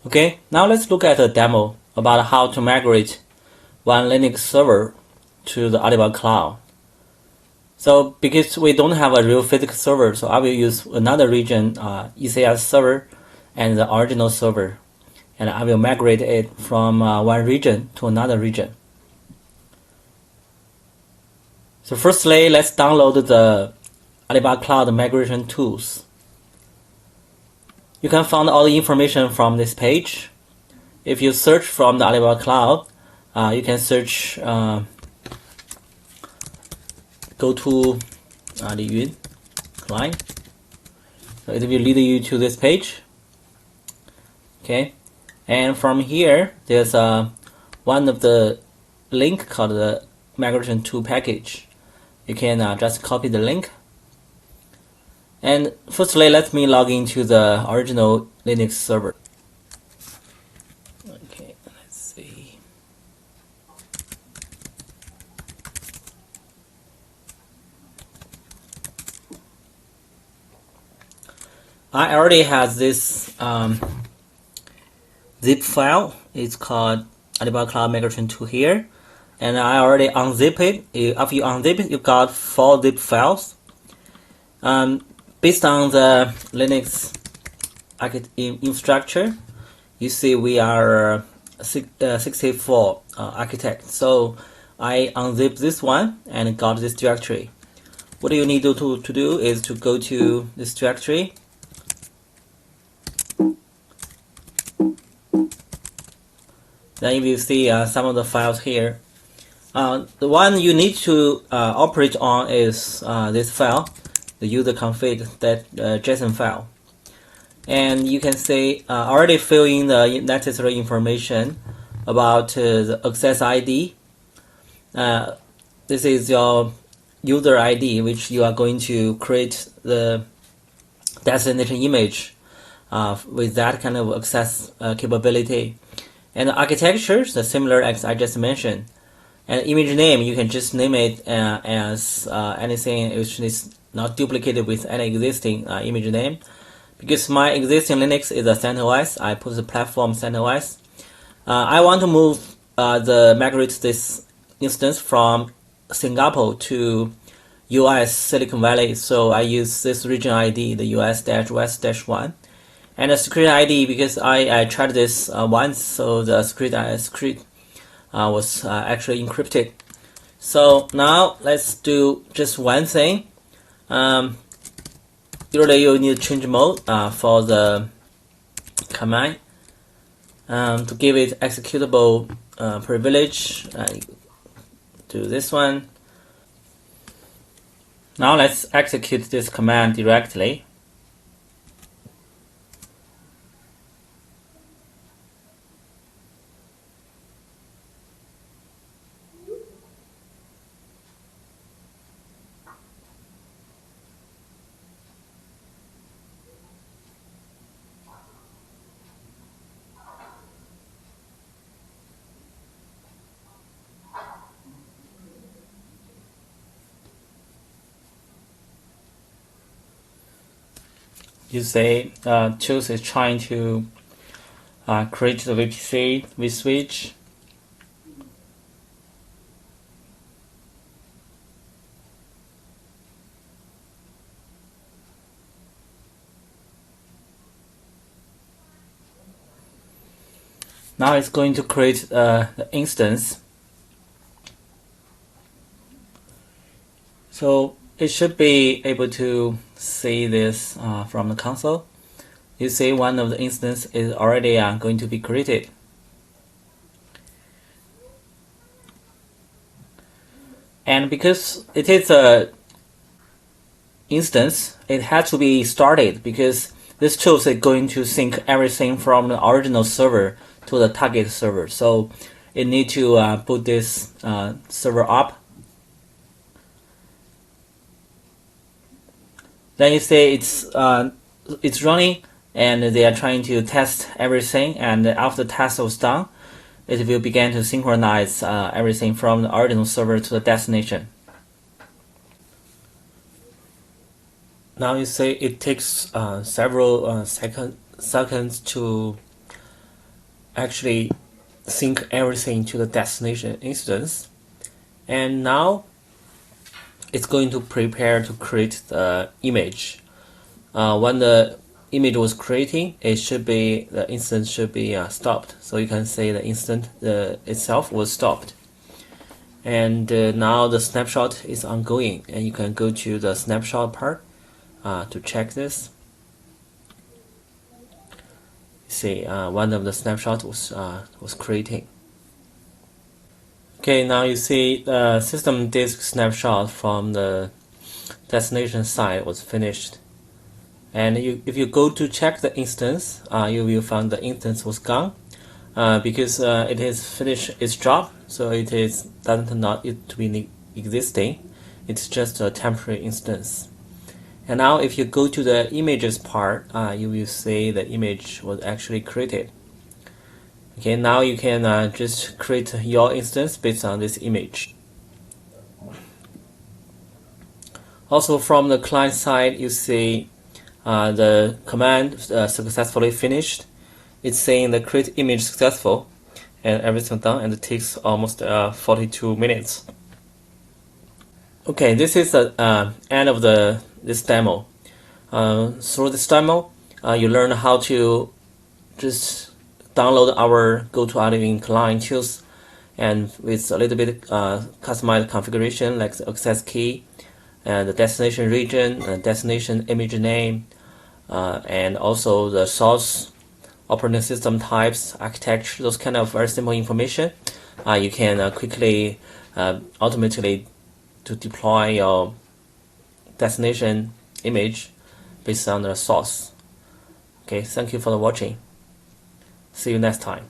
Okay, now let's look at a demo about how to migrate one Linux server to the Alibaba Cloud. So because we don't have a real physical server, so I will use another region ECS server and the original server, and I will migrate it from one region to another region. So firstly, let's download the Alibaba Cloud migration tools. You can find all the information from this page. If you search from the Alibaba Cloud, you can search, go to Aliyun client. So it will lead you to this page. Okay, and from here, there's one of the link called the migration tool package. You can just copy the link. And firstly, let me log into the original Linux server. Okay, let's see. I already have this zip file. It's called Alibaba Cloud Migration Tool here, and I already unzip it. After you unzip it, you got 4 zip files. Based on the Linux infrastructure, you see we are 64 architects. So I unzip this one and got this directory. What you need to do is to go to this directory. Then you will see some of the files here. The one you need to operate on is this file, the user config, that JSON file. And you can see already fill in the necessary information about the access ID. This is your user ID, which you are going to create the destination image with that kind of access capability. And the architecture is similar as I just mentioned. And image name, you can just name it as anything which is not duplicated with any existing image name. Because my existing Linux is a CentOS, I put the platform CentOS. I want to move migrate this instance from Singapore to US Silicon Valley, so I use this region ID, the US-West-1. And the security ID, because I tried this once, so the security was actually encrypted. So now let's do just one thing. Usually you need to change mode for the command to give it executable privilege. Do this one. Now let's execute this command directly. You say choose is trying to create the VPC vSwitch. Now it's going to create the instance. So it should be able to see this from the console. You see one of the instance is already going to be created. And because it is a instance, it has to be started because this tool is going to sync everything from the original server to the target server. So it need to put this server up. Then you see it's running, and they are trying to test everything. And after the test was done, it will begin to synchronize everything from the original server to the destination. Now you see it takes several seconds to actually sync everything to the destination instance. And now it's going to prepare to create the image. When the image was creating, the instance should be stopped. So you can say the instance itself was stopped. And now the snapshot is ongoing, and you can go to the snapshot part to check this. See, one of the snapshots was creating. Okay, now you see the system disk snapshot from the destination side was finished. And if you go to check the instance, you will find the instance was gone because it has finished its job. So it doesn't not it to be existing. It's just a temporary instance. And now if you go to the images part, you will see the image was actually created. Okay, now you can just create your instance based on this image. Also from the client side, you see the command successfully finished. It's saying the create image successful and everything done, and it takes almost 42 minutes. Okay, this is the end of this demo. Through this demo, you learn how to just download our GoToArtWing client tools, and with a little bit customized configuration like the access key, and the destination region, the destination image name, and also the source, operating system types, architecture, those kind of very simple information. You can quickly, automatically to deploy your destination image based on the source. Okay, thank you for watching. See you next time.